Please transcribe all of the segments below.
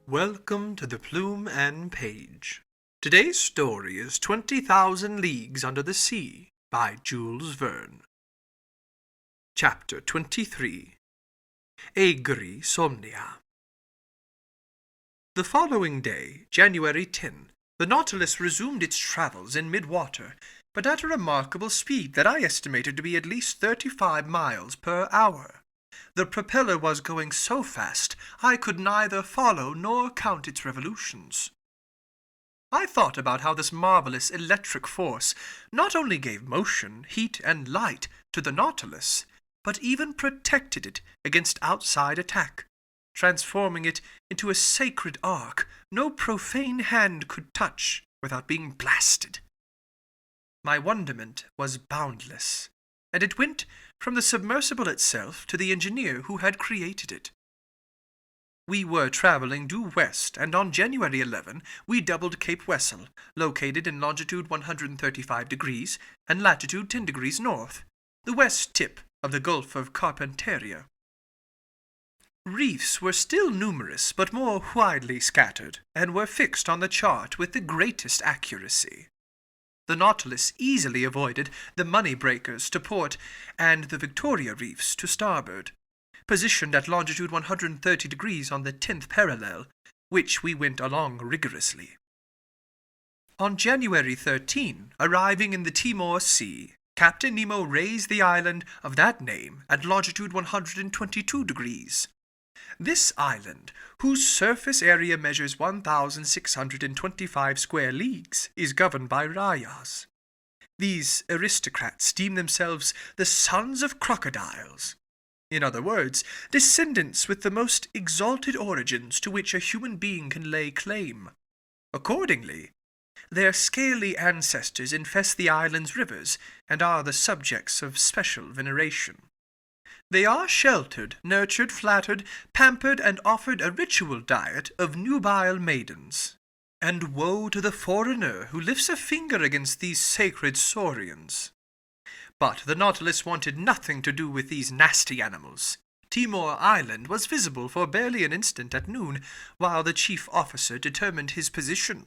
Welcome to the Plume and Page. Today's story is 20,000 Leagues Under the Sea by Jules Verne. Chapter 23. Aegri Somnia. The following day, January 10, the Nautilus resumed its travels in mid-water, but at a remarkable speed that I estimated to be at least 35 miles per hour. The propeller was going so fast I could neither follow nor count its revolutions. I thought about how this marvelous electric force not only gave motion, heat, and light to the Nautilus, but even protected it against outside attack, transforming it into a sacred ark no profane hand could touch without being blasted. My wonderment was boundless, and it went from the submersible itself to the engineer who had created it. We were traveling due west, and on January 11 we doubled Cape Wessel, located in longitude 135 degrees and latitude 10 degrees north, the west tip of the Gulf of Carpentaria. Reefs were still numerous, but more widely scattered, and were fixed on the chart with the greatest accuracy. The Nautilus easily avoided the money breakers to port and the Victoria Reefs to starboard, positioned at longitude 130 degrees on the 10th parallel, which we went along rigorously. On January 13, arriving in the Timor Sea, Captain Nemo raised the island of that name at longitude 122 degrees. This island, whose surface area measures 1,625 square leagues, is governed by rayas. These aristocrats deem themselves the sons of crocodiles. In other words, descendants with the most exalted origins to which a human being can lay claim. Accordingly, their scaly ancestors infest the island's rivers and are the subjects of special veneration. They are sheltered, nurtured, flattered, pampered, and offered a ritual diet of nubile maidens. And woe to the foreigner who lifts a finger against these sacred saurians. But the Nautilus wanted nothing to do with these nasty animals. Timor Island was visible for barely an instant at noon, while the chief officer determined his position.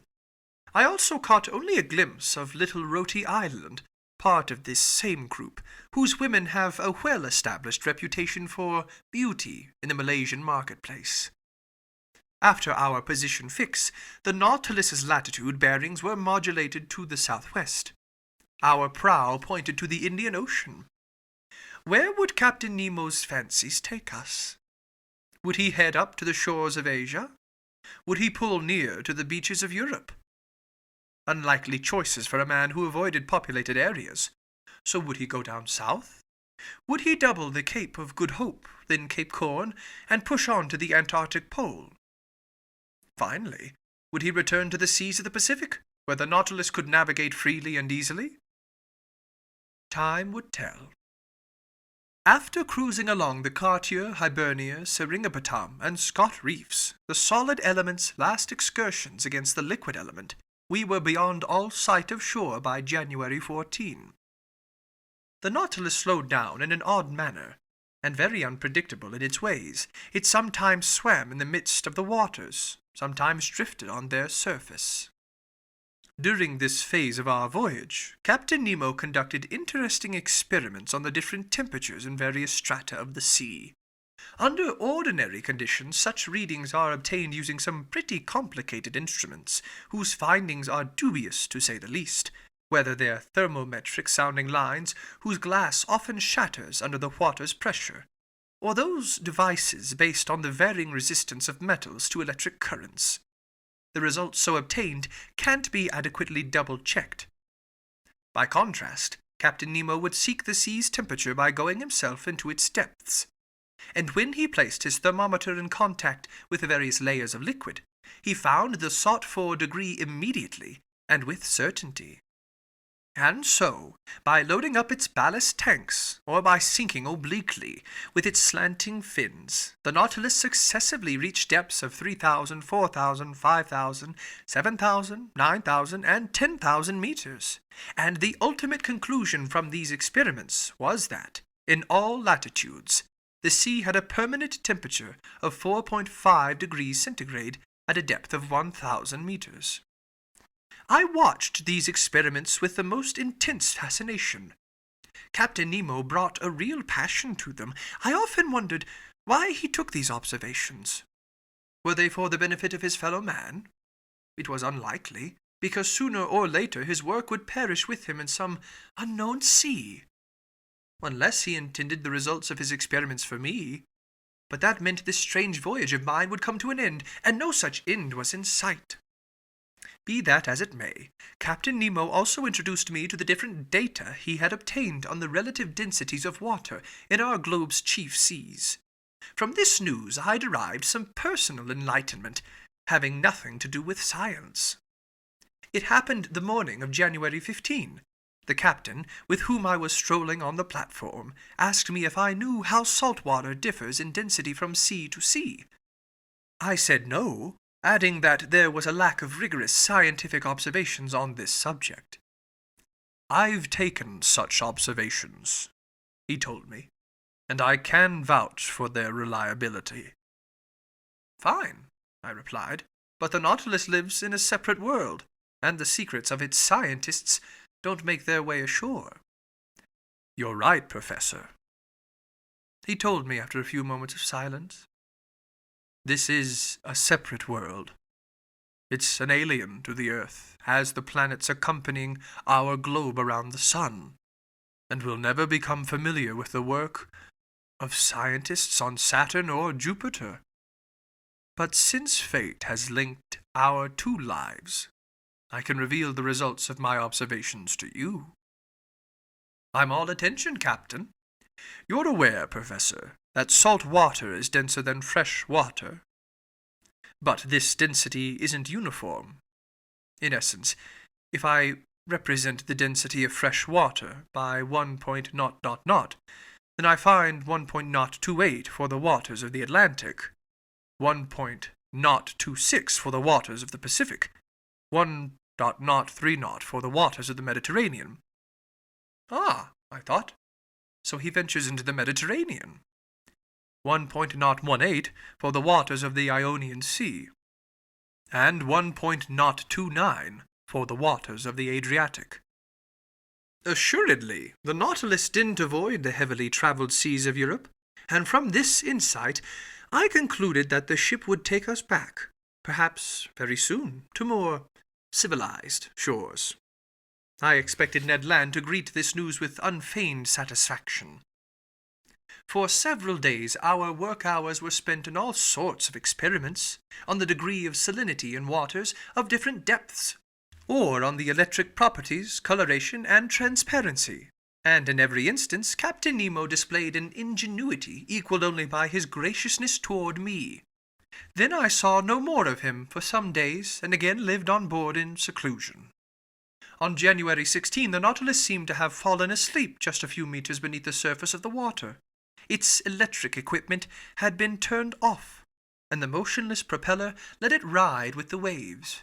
I also caught only a glimpse of Little Roti Island, part of this same group, whose women have a well-established reputation for beauty in the Malaysian marketplace. After our position fix, the Nautilus's latitude bearings were modulated to the southwest. Our prow pointed to the Indian Ocean. Where would Captain Nemo's fancies take us? Would he head up to the shores of Asia? Would he pull near to the beaches of Europe? Unlikely choices for a man who avoided populated areas. So would he go down south? Would he double the Cape of Good Hope, then Cape Horn, and push on to the Antarctic Pole? Finally, would he return to the seas of the Pacific, where the Nautilus could navigate freely and easily? Time would tell. After cruising along the Cartier, Hibernia, Seringapatam, and Scott Reefs, the solid element's last excursions against the liquid element, we were beyond all sight of shore by January 14. The Nautilus slowed down in an odd manner, and very unpredictable in its ways. It sometimes swam in the midst of the waters, sometimes drifted on their surface. During this phase of our voyage, Captain Nemo conducted interesting experiments on the different temperatures in various strata of the sea. Under ordinary conditions, such readings are obtained using some pretty complicated instruments, whose findings are dubious, to say the least, whether they're thermometric-sounding lines whose glass often shatters under the water's pressure, or those devices based on the varying resistance of metals to electric currents. The results so obtained can't be adequately double-checked. By contrast, Captain Nemo would seek the sea's temperature by going himself into its depths. And when he placed his thermometer in contact with the various layers of liquid, he found the sought-for degree immediately and with certainty. And so, by loading up its ballast tanks, or by sinking obliquely with its slanting fins, the Nautilus successively reached depths of 3,000, 4,000, 5,000, 7,000, 9,000, and 10,000 meters. And the ultimate conclusion from these experiments was that, in all latitudes, the sea had a permanent temperature of 4.5 degrees centigrade at a depth of 1,000 meters. I watched these experiments with the most intense fascination. Captain Nemo brought a real passion to them. I often wondered why he took these observations. Were they for the benefit of his fellow man? It was unlikely, because sooner or later his work would perish with him in some unknown sea. Unless he intended the results of his experiments for me. But that meant this strange voyage of mine would come to an end, and no such end was in sight. Be that as it may, Captain Nemo also introduced me to the different data he had obtained on the relative densities of water in our globe's chief seas. From this news I derived some personal enlightenment, having nothing to do with science. It happened the morning of January 15. The captain, with whom I was strolling on the platform, asked me if I knew how salt water differs in density from sea to sea. I said no, adding that there was a lack of rigorous scientific observations on this subject. "I've taken such observations," he told me, "and I can vouch for their reliability." "Fine," I replied, "but the Nautilus lives in a separate world, and the secrets of its scientists don't make their way ashore." "You're right, Professor," he told me after a few moments of silence. "This is a separate world. It's an alien to the Earth, as the planets accompanying our globe around the sun, and will never become familiar with the work of scientists on Saturn or Jupiter. But since fate has linked our two lives, I can reveal the results of my observations to you." "I'm all attention, Captain." "You're aware, Professor, that salt water is denser than fresh water. But this density isn't uniform. In essence, if I represent the density of fresh water by 1.0, then I find 1.028 for the waters of the Atlantic, 1.026 for the waters of the Pacific, 1.030 for the waters of the Mediterranean." "Ah," I thought, "so he ventures into the Mediterranean." 1.018 for the waters of the Ionian Sea, and 1.029 for the waters of the Adriatic. Assuredly, the Nautilus didn't avoid the heavily traveled seas of Europe, and from this insight I concluded that the ship would take us back, perhaps very soon, to more civilized shores. I expected Ned Land to greet this news with unfeigned satisfaction. For several days our work hours were spent in all sorts of experiments, on the degree of salinity in waters of different depths, or on the electric properties, coloration, and transparency, and in every instance Captain Nemo displayed an ingenuity equalled only by his graciousness toward me. Then I saw no more of him for some days, and again lived on board in seclusion. On January 16, the Nautilus seemed to have fallen asleep just a few meters beneath the surface of the water. Its electric equipment had been turned off, and the motionless propeller let it ride with the waves.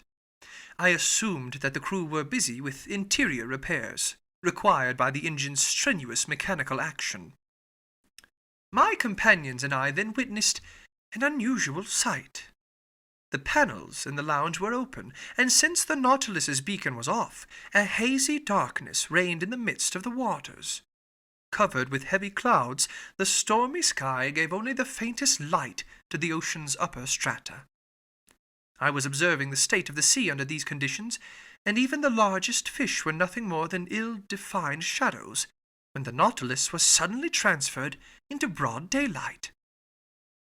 I assumed that the crew were busy with interior repairs, required by the engine's strenuous mechanical action. My companions and I then witnessed an unusual sight. The panels in the lounge were open, and since the Nautilus's beacon was off, a hazy darkness reigned in the midst of the waters. Covered with heavy clouds, the stormy sky gave only the faintest light to the ocean's upper strata. I was observing the state of the sea under these conditions, and even the largest fish were nothing more than ill-defined shadows, when the Nautilus was suddenly transferred into broad daylight.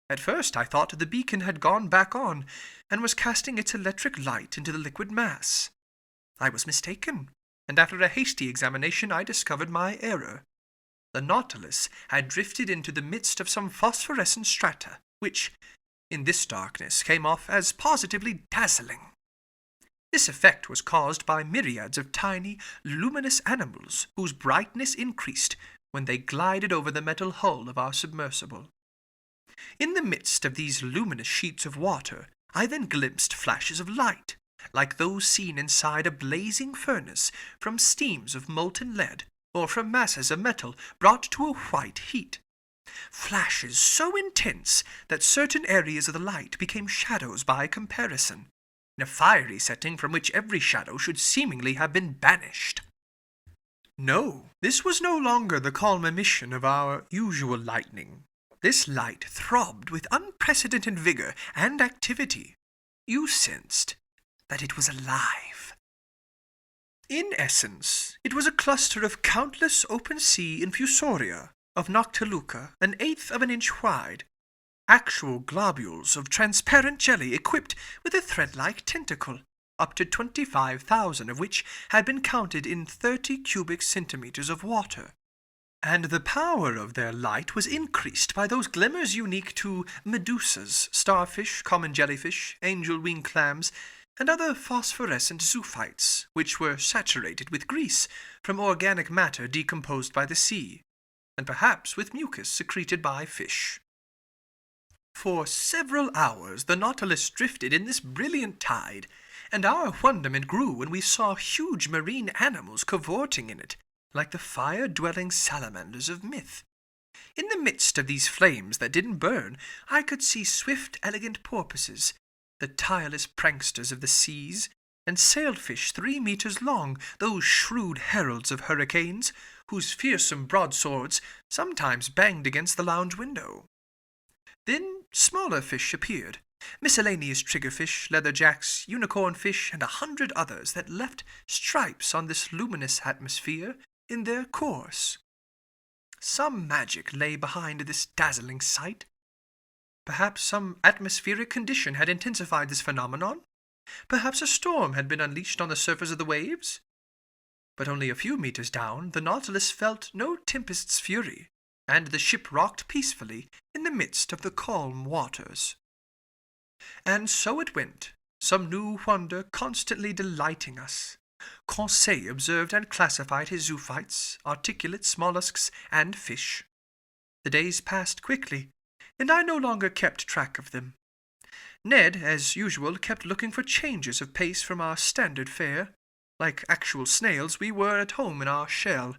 At first I thought the beacon had gone back on, and was casting its electric light into the liquid mass. I was mistaken, and after a hasty examination I discovered my error. The Nautilus had drifted into the midst of some phosphorescent strata, which, in this darkness, came off as positively dazzling. This effect was caused by myriads of tiny, luminous animals whose brightness increased when they glided over the metal hull of our submersible. In the midst of these luminous sheets of water, I then glimpsed flashes of light, like those seen inside a blazing furnace from steams of molten lead, or from masses of metal brought to a white heat. flashes so intense that certain areas of the light became shadows by comparison, in a fiery setting from which every shadow should seemingly have been banished. No, this was no longer the calm emission of our usual lightning. This light throbbed with unprecedented vigor and activity. You sensed that it was alive. In essence, it was a cluster of countless open-sea infusoria of noctiluca an eighth of an inch wide, actual globules of transparent jelly equipped with a thread-like tentacle, up to 25,000 of which had been counted in 30 cubic centimeters of water. And the power of their light was increased by those glimmers unique to medusas, starfish, common jellyfish, angel wing clams, and other phosphorescent zoophytes, which were saturated with grease from organic matter decomposed by the sea, and perhaps with mucus secreted by fish. For several hours the Nautilus drifted in this brilliant tide, and our wonderment grew when we saw huge marine animals cavorting in it, like the fire-dwelling salamanders of myth. In the midst of these flames that didn't burn, I could see swift, elegant porpoises, the tireless pranksters of the seas, and sailfish 3 meters long, those shrewd heralds of hurricanes, whose fearsome broadswords sometimes banged against the lounge window. Then smaller fish appeared, miscellaneous triggerfish, leatherjacks, unicorn fish, and 100 others that left stripes on this luminous atmosphere in their course. Some magic lay behind this dazzling sight. Perhaps some atmospheric condition had intensified this phenomenon. Perhaps a storm had been unleashed on the surface of the waves. But only a few meters down, the Nautilus felt no tempest's fury, and the ship rocked peacefully in the midst of the calm waters. And so it went, some new wonder constantly delighting us. Conseil observed and classified his zoophytes, articulates, mollusks, and fish. The days passed quickly, and I no longer kept track of them. Ned, as usual, kept looking for changes of pace from our standard fare. Like actual snails, we were at home in our shell,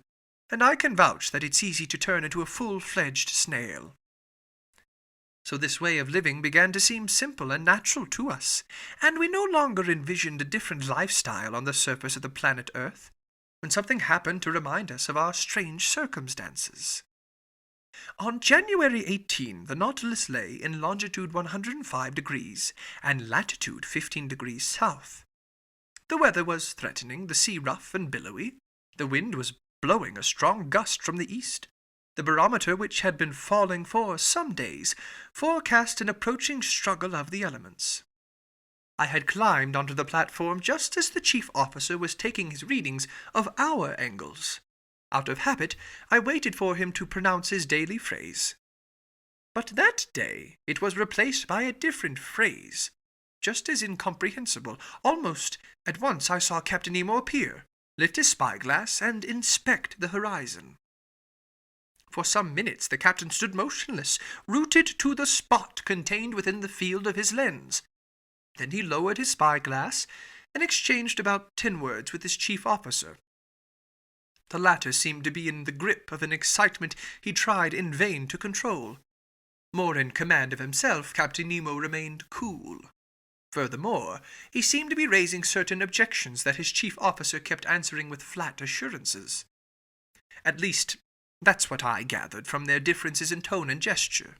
and I can vouch that it's easy to turn into a full-fledged snail. So this way of living began to seem simple and natural to us, and we no longer envisioned a different lifestyle on the surface of the planet Earth, when something happened to remind us of our strange circumstances. On January 18, the Nautilus lay in longitude 105 degrees and latitude 15 degrees south. The weather was threatening, the sea rough and billowy. The wind was blowing a strong gust from the east. The barometer, which had been falling for some days, forecast an approaching struggle of the elements. I had climbed onto the platform just as the chief officer was taking his readings of our angles. Out of habit, I waited for him to pronounce his daily phrase. But that day it was replaced by a different phrase, just as incomprehensible. Almost at once I saw Captain Nemo appear, lift his spyglass, and inspect the horizon. For some minutes the captain stood motionless, rooted to the spot contained within the field of his lens. Then he lowered his spyglass and exchanged about 10 words with his chief officer. The latter seemed to be in the grip of an excitement he tried in vain to control. More in command of himself, Captain Nemo remained cool. Furthermore, he seemed to be raising certain objections that his chief officer kept answering with flat assurances. At least, that's what I gathered from their differences in tone and gesture.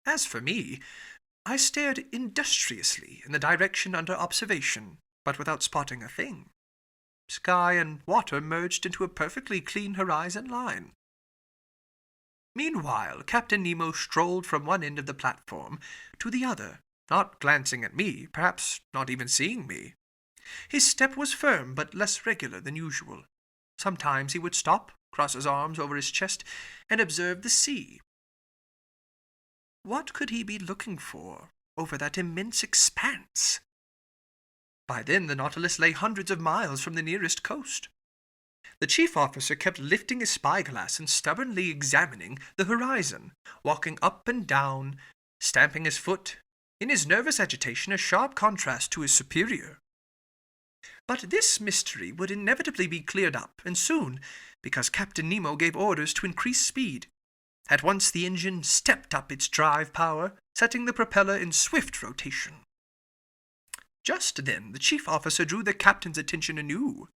As for me, I stared industriously in the direction under observation, but without spotting a thing. Sky and water merged into a perfectly clean horizon line. Meanwhile, Captain Nemo strolled from one end of the platform to the other, not glancing at me, perhaps not even seeing me. His step was firm, but less regular than usual. Sometimes he would stop, cross his arms over his chest, and observe the sea. What could he be looking for over that immense expanse? By then the Nautilus lay hundreds of miles from the nearest coast. The chief officer kept lifting his spyglass and stubbornly examining the horizon, walking up and down, stamping his foot, in his nervous agitation a sharp contrast to his superior. But this mystery would inevitably be cleared up, and soon, because Captain Nemo gave orders to increase speed. At once the engine stepped up its drive power, setting the propeller in swift rotation. Just then the chief officer drew the captain's attention anew.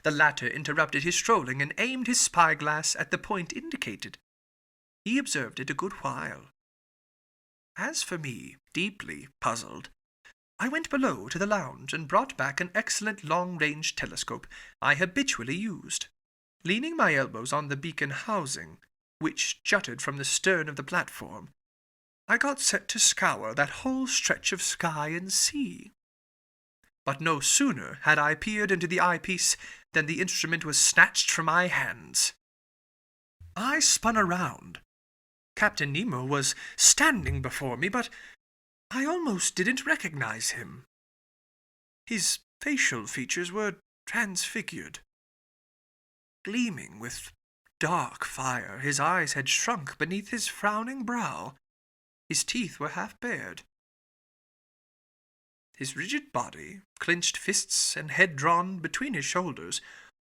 The latter interrupted his strolling and aimed his spyglass at the point indicated. He observed it a good while. As for me, deeply puzzled, I went below to the lounge and brought back an excellent long-range telescope I habitually used. Leaning my elbows on the beacon housing, which jutted from the stern of the platform, I got set to scour that whole stretch of sky and sea. But no sooner had I peered into the eyepiece than the instrument was snatched from my hands. I spun around. Captain Nemo was standing before me, but I almost didn't recognize him. His facial features were transfigured. Gleaming with dark fire, his eyes had shrunk beneath his frowning brow. His teeth were half bared. His rigid body, clenched fists, and head drawn between his shoulders,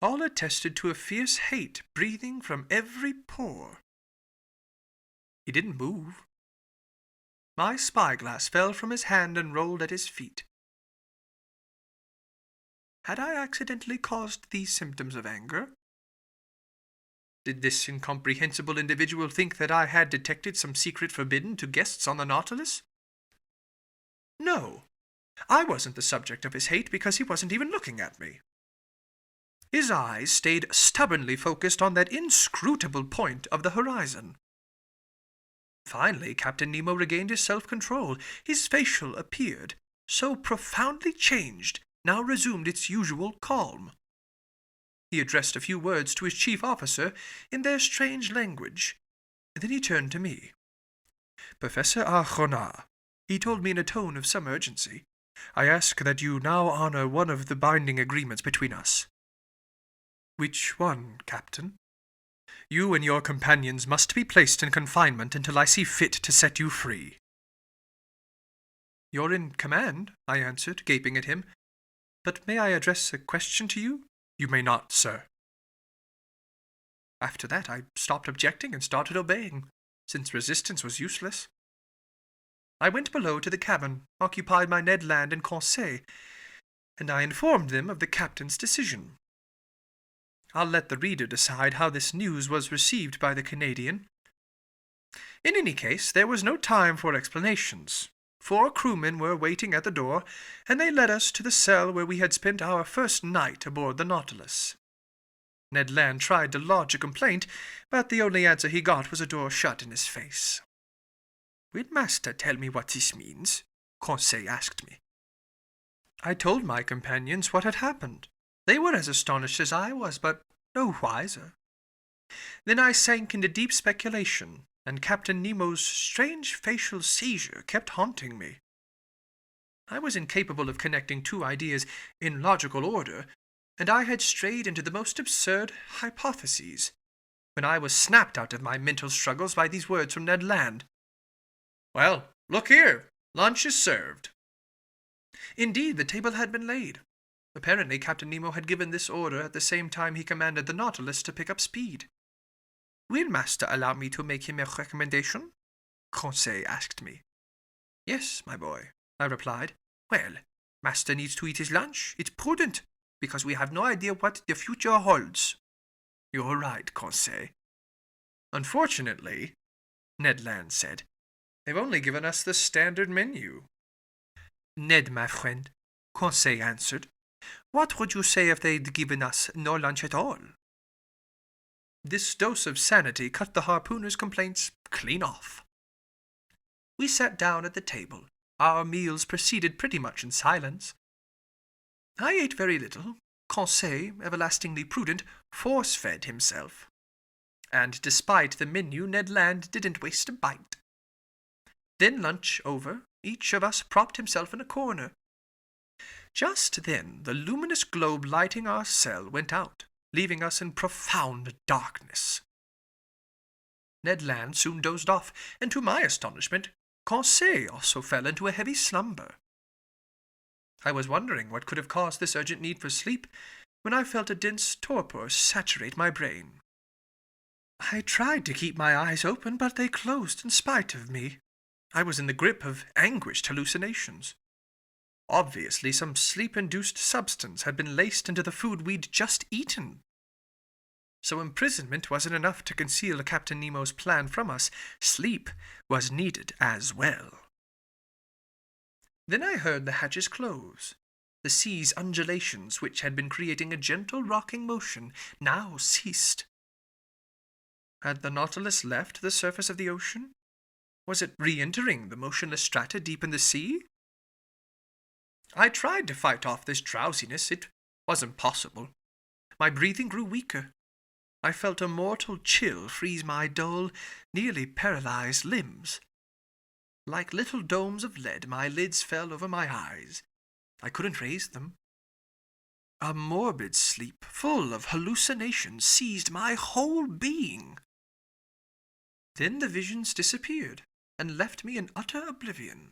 all attested to a fierce hate breathing from every pore. He didn't move. My spyglass fell from his hand and rolled at his feet. Had I accidentally caused these symptoms of anger? Did this incomprehensible individual think that I had detected some secret forbidden to guests on the Nautilus? No. I wasn't the subject of his hate because he wasn't even looking at me. His eyes stayed stubbornly focused on that inscrutable point of the horizon. Finally, Captain Nemo regained his self-control. His facial appeared, so profoundly changed, now resumed its usual calm. He addressed a few words to his chief officer in their strange language. Then he turned to me. "Professor Arjona," he told me in a tone of some urgency, "I ask that you now honor one of the binding agreements between us." "Which one, Captain?" "You and your companions must be placed in confinement until I see fit to set you free." "You're in command," I answered, gaping at him. "But may I address a question to you?" "You may not, sir." After that, I stopped objecting and started obeying, since resistance was useless. I went below to the cabin occupied by Ned Land and Conseil, and I informed them of the captain's decision. I'll let the reader decide how this news was received by the Canadian. In any case, there was no time for explanations. 4 crewmen were waiting at the door, and they led us to the cell where we had spent our first night aboard the Nautilus. Ned Land tried to lodge a complaint, but the only answer he got was a door shut in his face. "Will master tell me what this means?" Conseil asked me. I told my companions what had happened. They were as astonished as I was, but no wiser. Then I sank into deep speculation, and Captain Nemo's strange facial seizure kept haunting me. I was incapable of connecting 2 ideas in logical order, and I had strayed into the most absurd hypotheses, when I was snapped out of my mental struggles by these words from Ned Land. "Well, look here, lunch is served." Indeed, the table had been laid. Apparently, Captain Nemo had given this order at the same time he commanded the Nautilus to pick up speed. "Will master allow me to make him a recommendation?" Conseil asked me. "Yes, my boy," I replied. "Well, master needs to eat his lunch. It's prudent, because we have no idea what the future holds." "You're right, Conseil." "Unfortunately," Ned Land said, "they've only given us the standard menu." "Ned, my friend," Conseil answered, "what would you say if they'd given us no lunch at all?" This dose of sanity cut the harpooner's complaints clean off. We sat down at the table. Our meals proceeded pretty much in silence. I ate very little. Conseil, everlastingly prudent, force-fed himself. And despite the menu, Ned Land didn't waste a bite. Then, lunch over, each of us propped himself in a corner. Just then, the luminous globe lighting our cell went out, leaving us in profound darkness. Ned Land soon dozed off, and to my astonishment, Conseil also fell into a heavy slumber. I was wondering what could have caused this urgent need for sleep, when I felt a dense torpor saturate my brain. I tried to keep my eyes open, but they closed in spite of me. I was in the grip of anguished hallucinations. Obviously, some sleep-induced substance had been laced into the food we'd just eaten. So imprisonment wasn't enough to conceal Captain Nemo's plan from us. Sleep was needed as well. Then I heard the hatches close. The sea's undulations, which had been creating a gentle rocking motion, now ceased. Had the Nautilus left the surface of the ocean? Was it re-entering the motionless strata deep in the sea? I tried to fight off this drowsiness. It wasn't possible. My breathing grew weaker. I felt a mortal chill freeze my dull, nearly paralyzed limbs. Like little domes of lead, my lids fell over my eyes. I couldn't raise them. A morbid sleep, full of hallucinations, seized my whole being. Then the visions disappeared and left me in utter oblivion.